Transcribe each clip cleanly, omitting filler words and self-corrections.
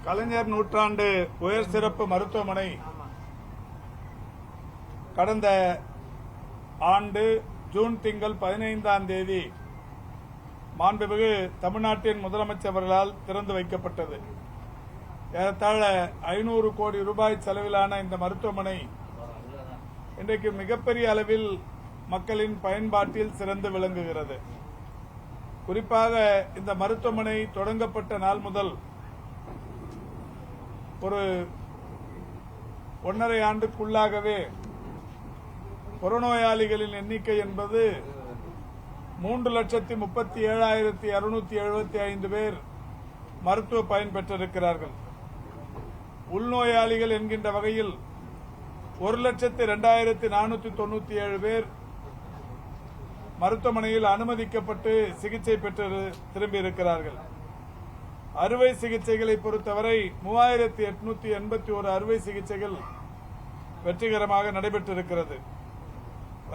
கலைஞர் நூற்றாண்டு உயர் சிறப்பு மருத்துவமனை கடந்த ஆண்டு ஜூன் திங்கள் 15ஆம் தேதி மாண்புமிகு தமிழ்நாட்டின் முதலமைச்சர் அவர்களால் திறந்து வைக்கப்பட்டது. ஏறத்தாழ 500 கோடி ரூபாய் செலவிலான இந்த மருத்துவமனை இன்றைக்கு மிகப்பெரிய அளவில் மக்களின் பயன்பாட்டில் சிறந்து விளங்குகிறது. குறிப்பாக இந்த மருத்துவமனை தொடங்கப்பட்ட நாள் முதல் ஒரு 1.5 ஆண்டுக்குள்ளாகவே புறநோயாளிகளின் எண்ணிக்கை என்பது 3,37,275 பேர் மருத்துவ பயன் பெற்றிருக்கிறார்கள். உள்நோயாளிகள் என்கின்ற வகையில் 1,02,497 பேர் மருத்துவமனையில் அனுமதிக்கப்பட்டு சிகிச்சை பெற்று திரும்பியிருக்கிறார்கள். அறுவை சிகிச்சைகளை பொறுத்தவரை 3,881 அறுவை சிகிச்சைகள் வெற்றிகரமாக நடைபெற்றிருக்கிறது.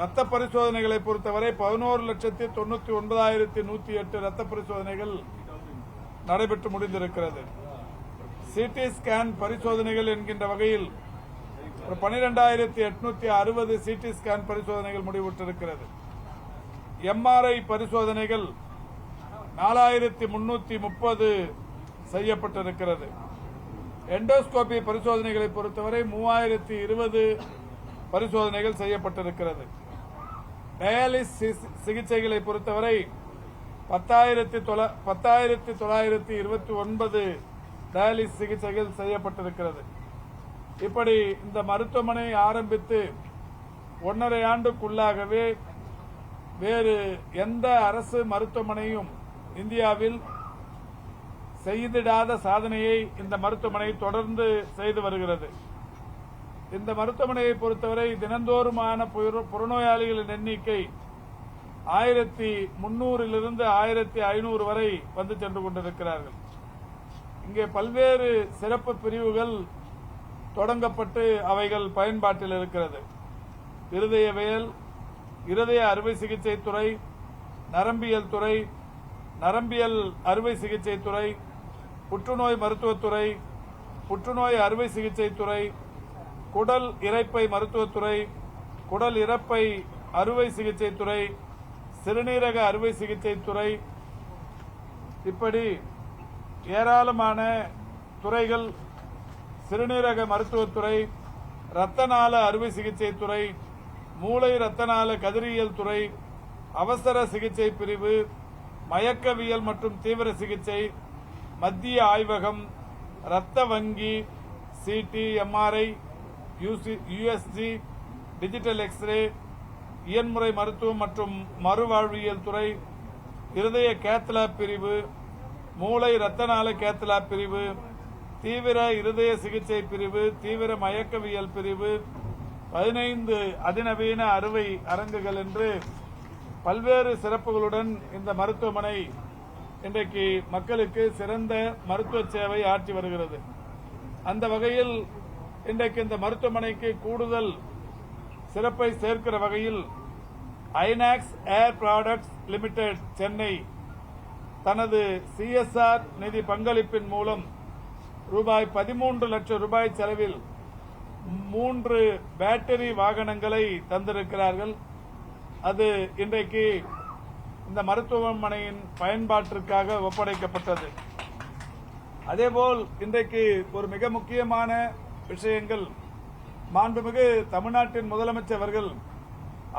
ரத்த பரிசோதனைகளை பொறுத்தவரை 11,99,108 ரத்த பரிசோதனைகள் நடைபெற்று முடிந்திருக்கிறது. சிடி ஸ்கேன் பரிசோதனைகள் என்கின்ற வகையில் 12,860 சிடி ஸ்கேன் பரிசோதனைகள் முடிவுற்றிருக்கிறது. எம்ஆர்ஐ பரிசோதனைகள் 4,330 செய்யப்பட்டிருக்கிறது. எண்டோஸ்கோபி பரிசோதனைகளை பொறுத்தவரை 3,020 பரிசோதனைகள் செய்யப்பட்டிருக்கிறது. டயாலிசிஸ் சிகிச்சைகளை பொறுத்தவரை 10,929 டயாலிசிஸ் சிகிச்சைகள் செய்யப்பட்டிருக்கிறது. இப்படி இந்த மருத்துவமனை ஆரம்பித்து 1.5 ஆண்டுக்குள்ளாகவே வேறு எந்த அரசு மருத்துவமனையும் இந்தியாவில் செய்திடாத சாதனையை இந்த மருத்துவமனை தொடர்ந்து செய்து வருகிறது. இந்த மருத்துவமனையை பொறுத்தவரை தினந்தோறுமான புறநோயாளிகளின் எண்ணிக்கை 1,300 1,500 வரை வந்து சென்று கொண்டிருக்கிறார்கள். இங்கே பல்வேறு சிறப்பு பிரிவுகள் தொடங்கப்பட்டு அவைகள் பயன்பாட்டில் இருக்கிறது. இருதயவியல், இருதய அறுவை சிகிச்சை துறை, நரம்பியல் துறை, நரம்பியல் அறுவை சிகிச்சை துறை, புற்றுநோய் மருத்துவத்துறை, புற்றுநோய் அறுவை சிகிச்சை துறை, குடல் இரைப்பை மருத்துவத்துறை, குடல் இரைப்பை அறுவை சிகிச்சை துறை, சிறுநீரக அறுவை சிகிச்சை துறை, இப்படி ஏராளமான துறைகள், சிறுநீரக மருத்துவத்துறை, இரத்த நாள அறுவை சிகிச்சை துறை, மூளை இரத்த நாள கதிரியல் துறை, அவசர சிகிச்சை பிரிவு, மயக்கவியல் மற்றும் தீவிர சிகிச்சை, மத்திய ஆய்வகம், இரத்த வங்கி, சிடி, எம்ஆர்ஐ, யுஎஸ்ஜி, டிஜிட்டல் எக்ஸ்ரே, இயன்முறை மருத்துவம் மற்றும் மறுவாழ்வியல் துறை, இருதய கேத்லாப் பிரிவு, மூளை இரத்த நாள கேத்லாப் பிரிவு, தீவிர இருதய சிகிச்சை பிரிவு, தீவிர மயக்கவியல் பிரிவு, 15 அதிநவீன அறுவை அரங்குகள் என்று பல்வேறு சிறப்புகளுடன் இந்த மருத்துவமனை இன்றைக்கு மக்களுக்கு சிறந்த மருத்துவ சேவை ஆற்றி வருகிறது. அந்த வகையில் இன்றைக்கு இந்த மருத்துவமனைக்கு கூடுதல் சிறப்பை சேர்க்கிற வகையில் ஐநாக்ஸ் ஏர் ப்ராடக்ட்ஸ் லிமிடெட் சென்னை தனது சிஎஸ்ஆர் நிதி பங்களிப்பின் மூலம் ரூபாய் 13 லட்சம் ரூபாய் செலவில் 3 பேட்டரி வாகனங்களை தந்திருக்கிறார்கள். அது இன்றைக்கு இந்த மருத்துவமனையின் பயன்பாட்டிற்காக ஒப்படைக்கப்பட்டது. அதேபோல் இன்றைக்கு ஒரு மிக முக்கியமான விஷயங்கள், மாண்புமிகு தமிழ்நாட்டின் முதலமைச்சர் அவர்கள்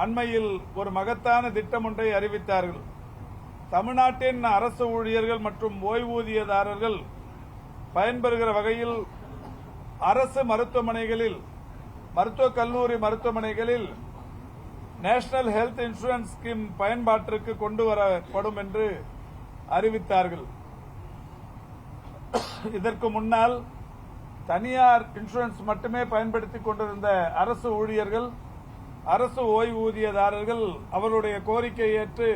அண்மையில் ஒரு மகத்தான திட்டம் ஒன்றை அறிவித்தார்கள். தமிழ்நாட்டின் அரசு ஊழியர்கள் மற்றும் ஓய்வூதியதாரர்கள் பயன்பெறுகிற வகையில் அரசு மருத்துவமனைகளில், மருத்துவக் கல்லூரி மருத்துவமனைகளில் நேஷனல் ஹெல்த் இன்சூரன்ஸ் ஸ்கீம் பயன்பாட்டிற்கு கொண்டு வரப்படும் என்று அறிவித்தார்கள். இதற்கு முன்னால் தனியார் இன்சூரன்ஸ் மட்டுமே பயன்படுத்திக் கொண்டிருந்த அரசு ஊழியர்கள், அரசு ஓய்வூதியதாரர்கள் அவருடைய கோரிக்கையை ஏற்று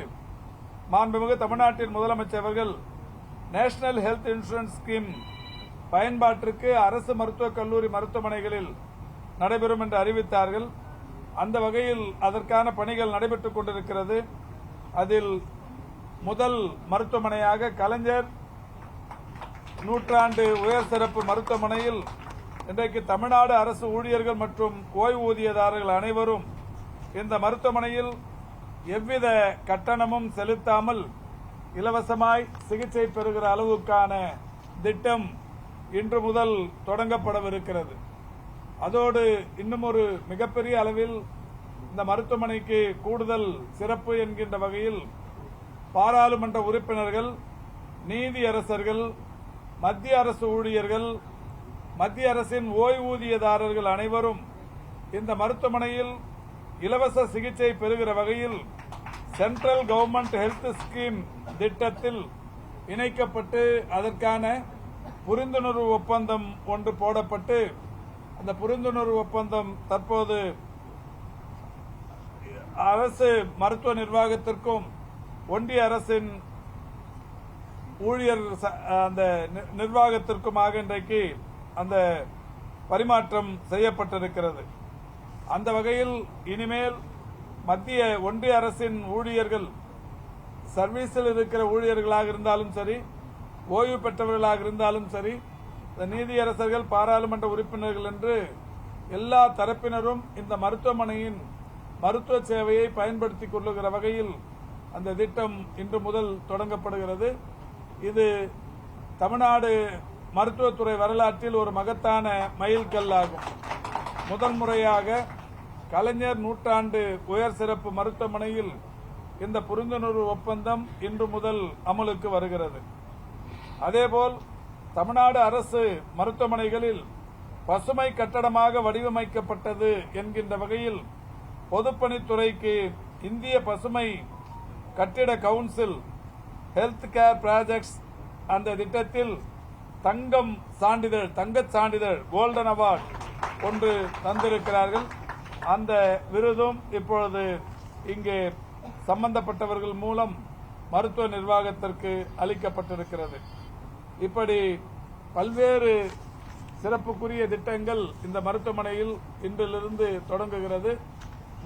மாண்புமிகு தமிழ்நாட்டின் முதலமைச்சர் அவர்கள் நேஷனல் ஹெல்த் இன்சூரன்ஸ் ஸ்கீம் பயன்பாட்டிற்கு அரசு மருத்துவக் கல்லூரி மருத்துவமனைகளில் நடைபெறும் என்று அறிவித்தார்கள். அந்த வகையில் அதற்கான பணிகள் நடைபெற்றுக் கொண்டிருக்கிறது. அதில் முதல் மருத்துவமனையாக கலைஞர் நூற்றாண்டு உயர் சிறப்பு மருத்துவமனையில் இன்றைக்கு தமிழ்நாடு அரசு ஊழியர்கள் மற்றும் ஓய்வூதியதாரர்கள் அனைவரும் இந்த மருத்துவமனையில் எவ்வித கட்டணமும் செலுத்தாமல் இலவசமாய் சிகிச்சை பெறுகிற அளவுக்கான திட்டம் இன்று முதல் தொடங்கப்படவிருக்கிறது. அதோடு இன்னும் ஒரு மிகப்பெரிய அளவில் இந்த மருத்துவமனைக்கு கூடுதல் சிறப்பு என்கின்ற வகையில் பாராளுமன்ற உறுப்பினர்கள், நீதியரசர்கள், மத்திய அரசு ஊழியர்கள், மத்திய அரசின் ஓய்வூதியதாரர்கள் அனைவரும் இந்த மருத்துவமனையில் இலவச சிகிச்சை பெறுகிற வகையில் சென்ட்ரல் கவர்மெண்ட் ஹெல்த் ஸ்கீம் திட்டத்தில் இணைக்கப்பட்டு அதற்கான புரிந்துணர்வு ஒப்பந்தம் ஒன்று போடப்பட்டு அந்த புரிந்துணர்வு ஒப்பந்தம் தற்போது அரசு மருத்துவ நிர்வாகத்திற்கும் ஒன்றிய அரசின் ஊழியர் அந்த நிர்வாகத்திற்குமாக இன்றைக்கு அந்த பரிமாற்றம் செய்யப்பட்டிருக்கிறது. அந்த வகையில் இனிமேல் மத்திய ஒன்றிய அரசின் ஊழியர்கள், சர்வீஸில் இருக்கிற ஊழியர்களாக இருந்தாலும் சரி, ஓய்வு பெற்றவர்களாக இருந்தாலும் சரி, நீதியரசர்கள், பாராளுமன்ற உறுப்பினர்கள் என்று எல்லா தரப்பினரும் இந்த மருத்துவமனையின் மருத்துவ சேவையை பயன்படுத்திக் கொள்ளுகிற வகையில் அந்த திட்டம் இன்று முதல் தொடங்கப்படுகிறது. இது தமிழ்நாடு மருத்துவத்துறை வரலாற்றில் ஒரு மகத்தான மைல்கல்லாகும். முதல் முறையாக கலைஞர் நூற்றாண்டு உயர் சிறப்பு மருத்துவமனையில் இந்த புரிந்துணர்வு ஒப்பந்தம் இன்று முதல் அமலுக்கு வருகிறது. அதேபோல் தமிழ்நாடு அரசு மருத்துவமனைகளில் பசுமை கட்டடமாக வடிவமைக்கப்பட்டது என்கின்ற வகையில் பொதுப்பணித்துறைக்கு இந்திய பசுமை கட்டிட கவுன்சில் ஹெல்த் கேர் ப்ராஜெக்ட்ஸ் அந்த திட்டத்தில் தங்கச் சான்றிதழ் கோல்டன் அவார்டு ஒன்று தந்திருக்கிறார்கள். அந்த விருதும் இப்பொழுது இங்கே சம்பந்தப்பட்டவர்கள் மூலம் மருத்துவ நிர்வாகத்திற்கு அளிக்கப்பட்டிருக்கிறது. இப்படி பல்வேறு சிறப்புக்குரிய திட்டங்கள் இந்த மருத்துவமனையில் இன்றிலிருந்து தொடங்குகிறது.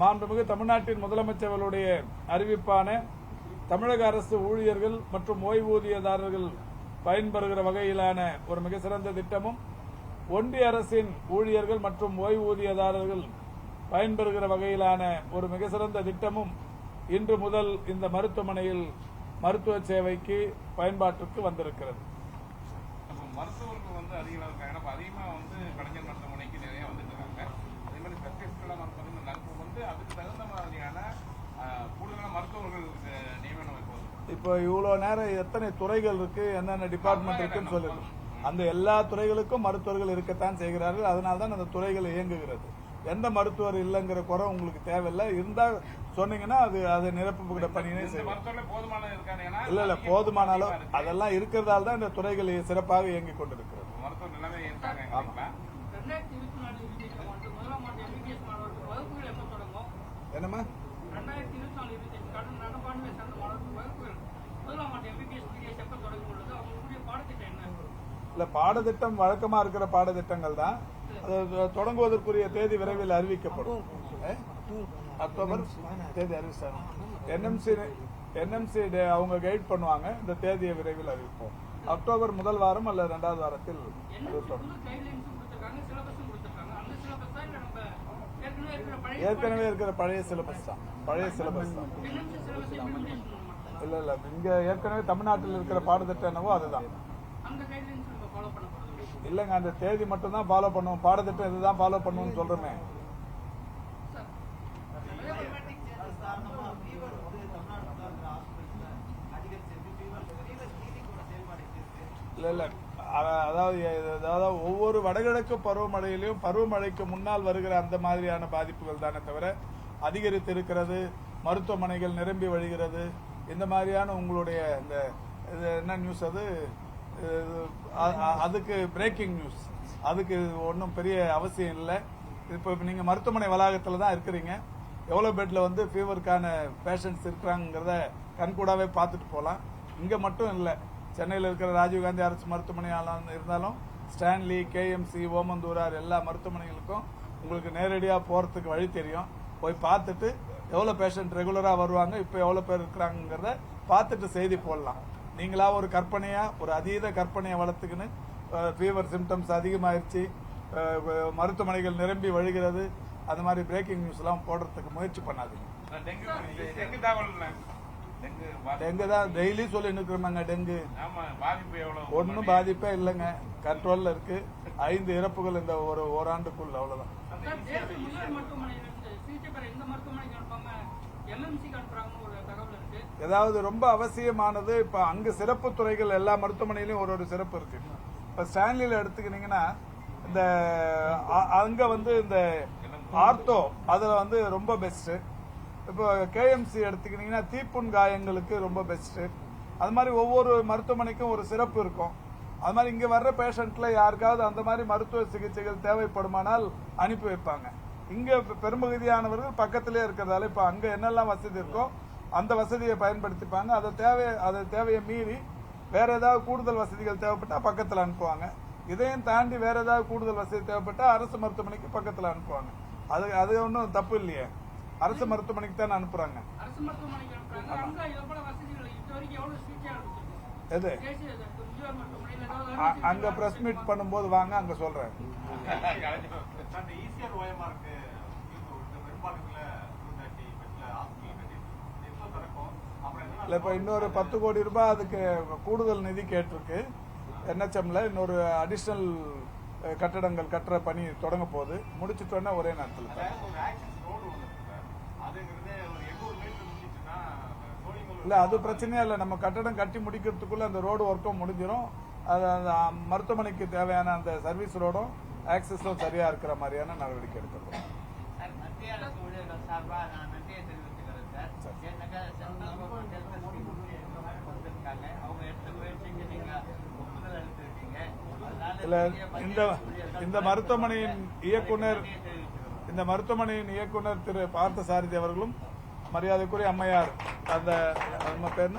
மாண்புமிகு தமிழ்நாட்டின் முதலமைச்சர்களுடைய அறிவிப்பான தமிழக அரசு ஊழியர்கள் மற்றும் ஓய்வூதியதாரர்கள் பயன்பெறுகிற வகையிலான ஒரு மிக சிறந்த திட்டமும், ஒன்றிய அரசின் ஊழியர்கள் மற்றும் ஓய்வூதியதாரர்கள் பயன்பெறுகிற வகையிலான ஒரு மிக சிறந்த திட்டமும் இன்று முதல் இந்த மருத்துவமனையில் மருத்துவ சேவைக்கு பயன்பாட்டிற்கு வந்திருக்கிறது. மருத்துவர்கள் வந்து அதிகமாக கலைஞர் மருத்துவமனைக்கு நிறைய வந்துட்டு இருக்காங்க. அதே மாதிரி ஸ்பெஷலிஸ்ட் மருத்துவர்கள் அதுக்கு தகுந்த மாதிரியான கூடுதலான மருத்துவர்கள் நியமனம் வைப்போம். இப்போ இவ்வளவு நேரம் எத்தனை துறைகள் இருக்கு, என்னென்ன டிபார்ட்மெண்ட் இருக்குன்னு சொல்லுது. அந்த எல்லா துறைகளுக்கும் மருத்துவர்கள் இருக்கத்தான் செய்கிறார்கள். அதனால்தான் அந்த துறைகள் இயங்குகிறது. எந்த மருத்துவர் இல்லைங்கிற குறை உங்களுக்கு தேவையில்லை. இருந்தா சொன்னீங்கன்னா அதை நிரப்புகிற பணியினை செய்யும். இல்ல போதுமான அளவு அதெல்லாம் இருக்கிறதால தான் இந்த துறைகள் சிறப்பாக இயங்கிக் கொண்டிருக்கிறது. என்னமா இல்ல பாடத்திட்டம் வழக்கமா இருக்கிற பாடத்திட்டங்கள் தான். தொடங்குவதற்குரிய தேதி விரைவில் அறிவிக்கப்படும். அக்டோபர் தேதி அறிவிச்சாங்க. என்எம்சி அவங்க கைட் பண்ணுவாங்க. இந்த தேதியை விரைவில் அறிவிப்போம். அக்டோபர் முதல் வாரம் அல்லது 2வது வாரத்தில் ஏற்கனவே இருக்கிற பழைய சிலபஸ் தான். இல்ல இங்க ஏற்கனவே தமிழ்நாட்டில் இருக்கிற பாடத்திட்டம் என்னவோ அதுதான். இல்லங்க அந்த தேதி மட்டும் தான் ஃபாலோ பண்ணுவோம். பாடத்திட்டம் இதுதான் ஃபாலோ பண்ணுவோம்னு சொல்றோமே. இல்ல அதாவது ஒவ்வொரு வடகிழக்கு பருவமழையிலும் பருவமழைக்கு முன்னால் வருகிற அந்த மாதிரியான பாதிப்புகள் தானே தவிர அதிகரித்து இருக்கிறது. மருத்துவமனைகள் நிரம்பி வழிகிறது. இந்த மாதிரியான உங்களுடைய இந்த என்ன நியூஸ் அதுக்கு பிரேக்கிங் நியூஸ். அதுக்கு ஒன்றும் பெரிய அவசியம் இல்லை. இப்போ நீங்க மருத்துவமனை வளாகத்தில் தான் இருக்கிறீங்க. எவ்வளவு பெட்ல ஃபீவருக்கான பேஷண்ட்ஸ் இருக்கிறாங்கிறத கண்கூடாவே பார்த்துட்டு போகலாம். இங்க மட்டும் இல்லை, சென்னையில் இருக்கிற ராஜீவ்காந்தி அரசு மருத்துவமனை இருந்தாலும் ஸ்டான்லி, கேஎம்சி, ஓமந்தூரார் எல்லா மருத்துவமனைகளுக்கும் உங்களுக்கு நேரடியாக போறதுக்கு வழி தெரியும். போய் பார்த்துட்டு எவ்வளவு பேஷண்ட் ரெகுலரா வருவாங்க, இப்போ எவ்வளவு பேர் இருக்கிறாங்கிறத பார்த்துட்டு செய்தி போடலாம். நீங்களா ஒரு கற்பனையா ஒரு அதீத கற்பனையை வளர்த்துக்கின்னு ஃபீவர் சிம்டம்ஸ் அதிகமாயிருச்சு, மருத்துவமனைகள் நிரம்பி வழிகிறது, அது மாதிரி பிரேக்கிங் நியூஸ் எல்லாம் போடுறதுக்கு முயற்சி பண்ணாதீங்க. டெங்கு தகவல் டெங்கு தான் டெய்லி சொல்லி நிற்கிறோமாங்க. டெங்கு பாதிப்பு எவ்வளவு? ஒன்னும் பாதிப்பே இல்லைங்க, கண்ட்ரோல்ல இருக்கு. 5 இறப்புகள் இந்த ஒரு ஓராண்டுக்குள்ள, அவ்வளவுதான். ஏதாவது ரொம்ப அவசியமானது இப்ப அங்க சிறப்பு துறைகள் எல்லா மருத்துவமனையிலும் ஒரு சிறப்பு இருக்கு. இப்ப ஸ்டான்லியில எடுத்துக்கிட்டீங்கன்னா இந்த அங்க வந்து இந்த ஆர்த்தோ அதுல வந்து ரொம்ப பெஸ்ட். இப்போ கேஎம்சி எடுத்துக்கிட்டீங்கன்னா தீப்புண் காயங்களுக்கு ரொம்ப பெஸ்ட். அது மாதிரி ஒவ்வொரு மருத்துவமனைக்கும் ஒரு சிறப்பு இருக்கும். அது மாதிரி இங்க வர்ற பேஷண்ட்ல யாருக்காவது அந்த மாதிரி மருத்துவ சிகிச்சைகள் தேவைப்படுமானால் அனுப்பி வைப்பாங்க. இங்க பெரும்பகுதியானவர்கள் பக்கத்திலே இருக்கிறதால இப்ப அங்க என்னெல்லாம் வசதி இருக்கோ அந்த வசதியை பயன்படுத்திப்பாங்க. அதை தேவையை மீறி வேற ஏதாவது கூடுதல் வசதிகள் தேவைப்பட்டா பக்கத்தில் அனுப்புவாங்க. இதையும் தாண்டி வேற ஏதாவது கூடுதல் வசதி தேவைப்பட்டா அரசு மருத்துவமனைக்கு பக்கத்தில் அனுப்புவாங்க. அது ஒன்றும் தப்பு இல்லையே, அரசு மருத்துவமனைக்கு தானே அனுப்புறாங்க. எது அங்க பிரஸ் மீட் பண்ணும்போது வாங்க, அங்க சொல்றேன். இல்ல இப்ப இன்னொரு 10 கோடி ரூபாய் அதுக்கு கூடுதல் நிதி கேட்டிருக்கு NHMல. இன்னொரு அடிஷனல் கட்டடங்கள் கட்டுற பணி தொடங்க போகுது. முடிச்சுட்டோன்னா ஒரே நேரத்தில் இல்ல அது பிரச்சனையே இல்லை. நம்ம கட்டடம் கட்டி முடிக்கிறதுக்குள்ள அந்த ரோடு ஒர்க்கும் முடிஞ்சிடும். அது அந்த மருத்துவமனைக்கு தேவையான அந்த சர்வீஸ் ரோடும் ஆக்சஸும் சரியா இருக்கிற மாதிரியான நடவடிக்கை எடுக்கிறோம். இல்ல இந்த மருத்துவமனையின் இயக்குனர் திரு பார்த்தசாரதி அவர்களும் மரியாதைக்குரிய அம்மையார் அந்த பேர்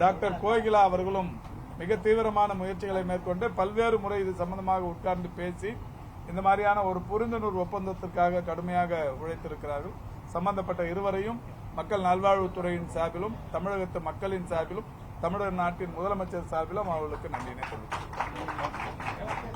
டாக்டர் கோகிலா அவர்களும் மிக தீவிரமான முயற்சிகளை மேற்கொண்டு பல்வேறு முறை இது சம்பந்தமாக உட்கார்ந்து பேசி இந்த மாதிரியான ஒரு புரிந்துணர்வு ஒப்பந்தத்திற்காக கடுமையாக உழைத்திருக்கிறார்கள். சம்பந்தப்பட்ட இருவரையும் மக்கள் நல்வாழ்வுத்துறையின் சார்பிலும் தமிழகத்து மக்களின் சார்பிலும் தமிழக நாட்டின் முதலமைச்சர் சார்பிலும் அவர்களுக்கு நன்றியினை தெரிவித்துள்ளேன்.